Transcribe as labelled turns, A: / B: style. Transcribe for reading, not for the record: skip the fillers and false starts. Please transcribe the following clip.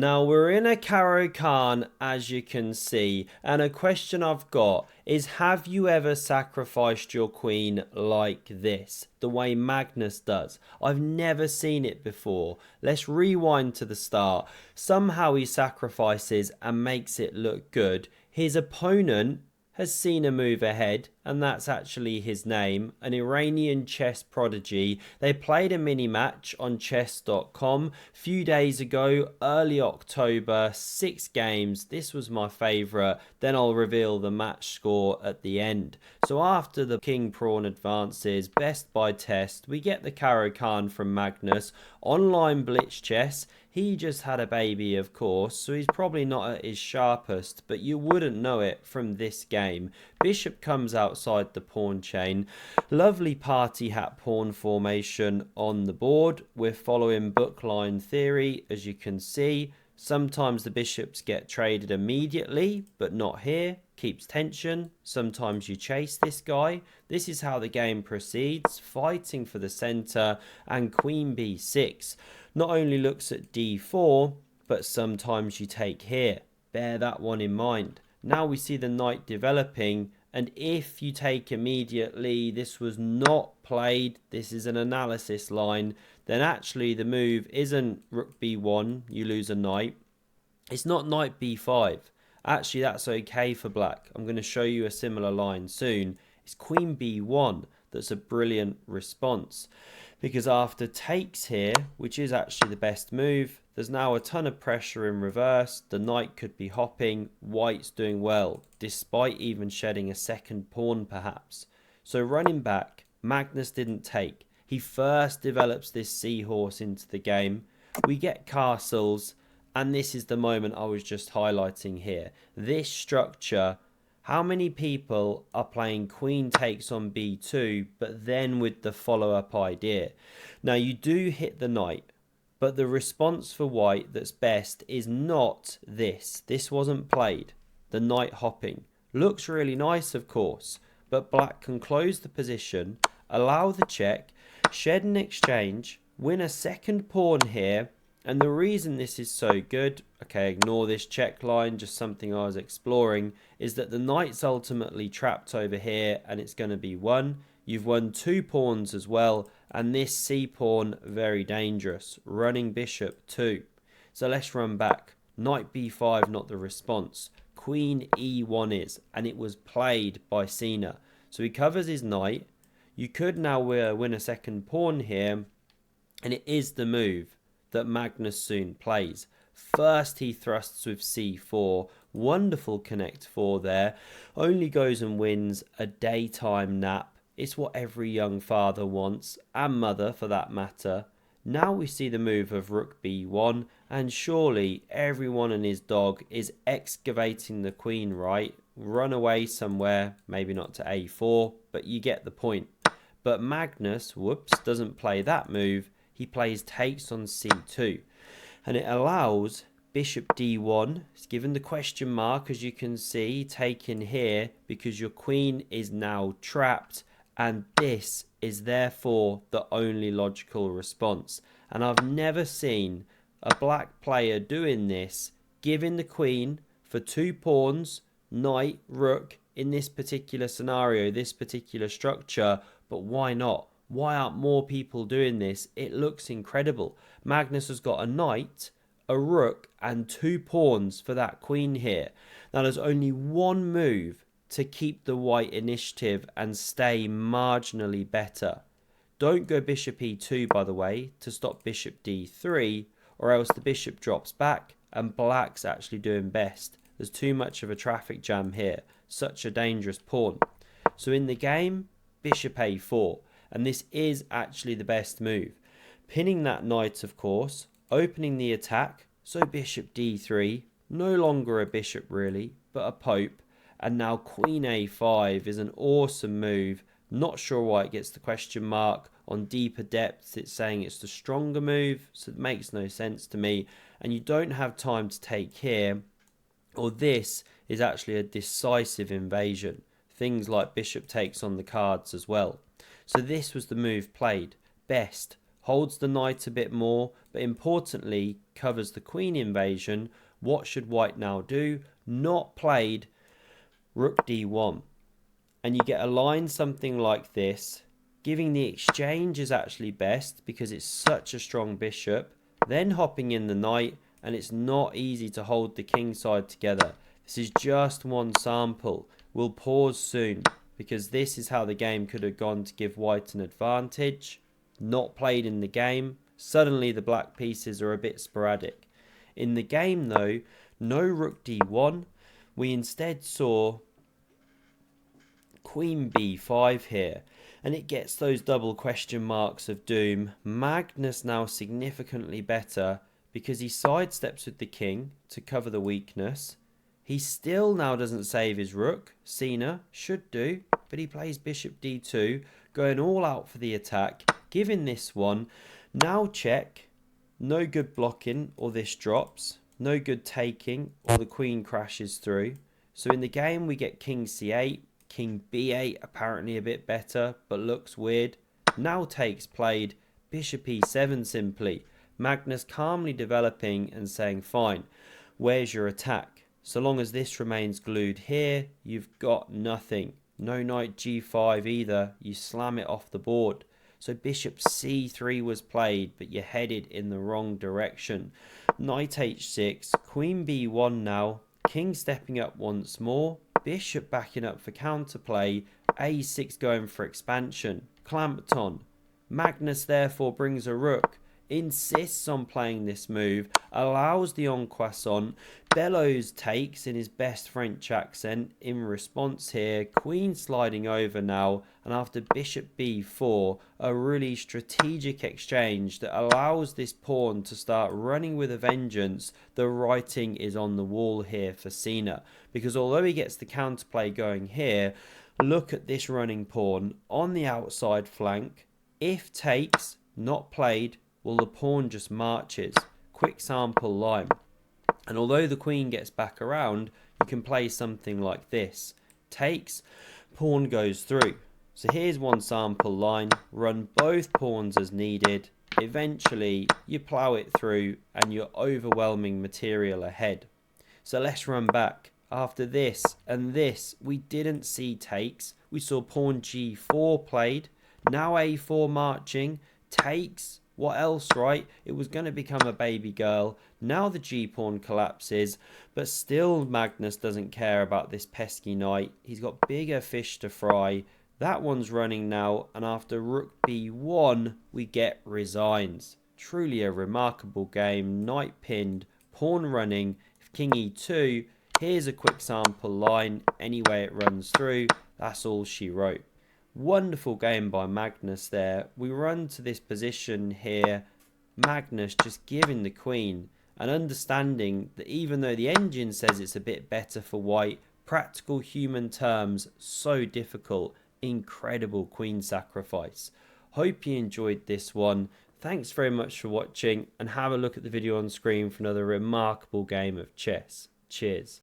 A: Now we're in a Caro-Kann, as you can see, and a question I've got is, have you ever sacrificed your queen like this, the way Magnus does? I've never seen it before. Let's rewind to the start. Somehow he sacrifices and makes it look good. His opponent has Sina Movahed, and that's actually his name, an Iranian chess prodigy. They played a mini match on chess.com a few days ago, early October, 6 games. This was my favourite. Then I'll reveal the match score at the end. So after the king pawn advances, best by test, we get the Caro-Kann from Magnus. Online blitz chess. He just had a baby, of course, so he's probably not at his sharpest, but you wouldn't know it from this game. Bishop comes outside the pawn chain. Lovely party hat pawn formation on the board. We're following bookline theory, as you can see. Sometimes the bishops get traded immediately, but not here. Keeps tension. Sometimes you chase this guy. This is how the game proceeds, fighting for the center, and queen b6. Not only looks at d4, but sometimes you take here. Bear that one in mind. Now we see the knight developing, and if you take immediately, this was not played, this is an analysis line, then actually the move isn't rook b1, you lose a knight. It's not knight b5. Actually, that's okay for black. I'm going to show you a similar line soon. It's queen b1 that's a brilliant response. Because after takes here, which is actually the best move, there's now a ton of pressure in reverse. The knight could be hopping. White's doing well, despite even shedding a second pawn perhaps. So running back, Magnus didn't take. He first develops this seahorse into the game. We get castles, and this is the moment I was just highlighting here. This structure, how many people are playing queen takes on b2, but then with the follow-up idea? Now you do hit the knight, but the response for white that's best is not this. This wasn't played. The knight hopping. Looks really nice, of course, but black can close the position, allow the check, shed an exchange, win a second pawn here. And the reason this is so good, okay, ignore this check line, just something I was exploring, is that the knight's ultimately trapped over here and it's going to be won. You've won 2 pawns as well, and this c pawn, very dangerous. Running bishop 2. So let's run back. Knight b5, not the response. Queen e1 is, and it was played by Sina. So he covers his knight. You could now win a second pawn here, and it is the move that Magnus soon plays. First he thrusts with c4, wonderful connect 4 there, only goes and wins a daytime nap. It's what every young father wants, and mother for that matter. Now we see the move of rook b1, and surely everyone and his dog is excavating the queen, right? Run away somewhere, maybe not to a4, but you get the point. But Magnus, whoops, doesn't play that move. He plays takes on c2, and it allows bishop d1. It's given the question mark, as you can see, taken here because your queen is now trapped, and this is therefore the only logical response. And I've never seen a black player doing this, giving the queen for 2 pawns, knight, rook, in this particular scenario, this particular structure. But why not? Why aren't more people doing this? It looks incredible. Magnus has got a knight, a rook, and 2 pawns for that queen here. Now there's only one move to keep the white initiative and stay marginally better. Don't go bishop e2, by the way, to stop bishop d3, or else the bishop drops back and black's actually doing best. There's too much of a traffic jam here. Such a dangerous pawn. So in the game, bishop a4. And this is actually the best move. Pinning that knight, of course, opening the attack. So bishop d3, no longer a bishop really, but a pope. And now queen a5 is an awesome move. Not sure why it gets the question mark. On deeper depths, it's saying it's the stronger move, so it makes no sense to me. And you don't have time to take here, or this is actually a decisive invasion. Things like bishop takes on the cards as well. So this was the move played. Best. holds the knight a bit more, but importantly covers the queen invasion. What should white now do? Not played rook d1. And you get a line something like this, giving the exchange is actually best because it's such a strong bishop, then hopping in the knight, and it's not easy to hold the king side together. This is just one sample. We'll pause soon because this is how the game could have gone to give white an advantage. Not played in the game. Suddenly the black pieces are a bit sporadic. In the game though, no rook d1. We instead saw queen b5 here, and it gets those double question marks of doom. Magnus now significantly better because he sidesteps with the king to cover the weakness. He still now doesn't save his rook. Sina should do, but he plays bishop d2, going all out for the attack, giving this one. Now check. No good blocking, or this drops. No good taking, or the queen crashes through. So in the game we get king c8, king b8, apparently a bit better, but looks weird. Now takes played, bishop e7 simply. Magnus calmly developing and saying, fine, where's your attack? So long as this remains glued here, you've got nothing. No knight g5 either, you slam it off the board. So bishop c3 was played, but you're headed in the wrong direction. Knight h6, queen b1 now, king stepping up once more, bishop backing up for counterplay, a6 going for expansion, clamped on. Magnus therefore brings a rook, insists on playing this move, allows the en passant, Bellows takes in his best French accent in response here, queen sliding over now, and after bishop b4, a really strategic exchange that allows this pawn to start running with a vengeance. The writing is on the wall here for Sina, because although he gets the counterplay going here, look at this running pawn on the outside flank. If takes, not played, well, the pawn just marches. Quick sample line. And although the queen gets back around, you can play something like this. Takes, pawn goes through. So here's one sample line. Run both pawns as needed. Eventually, you plow it through and you're overwhelming material ahead. So let's run back. After this and this, we didn't see takes. We saw pawn g4 played. Now a4 marching. Takes. What else, right? It was going to become a baby girl. Now the g-pawn collapses, but still Magnus doesn't care about this pesky knight. He's got bigger fish to fry. That one's running now, and after rook b1, we get resigns. Truly a remarkable game. Knight pinned, pawn running, king e2. Here's a quick sample line. Anyway it runs through, that's all she wrote. Wonderful game by Magnus there. We run to this position here. Magnus just giving the queen and understanding that even though the engine says it's a bit better for white, practical human terms, so difficult. Incredible queen sacrifice. Hope you enjoyed this one. Thanks very much for watching, and have a look at the video on screen for another remarkable game of chess. Cheers.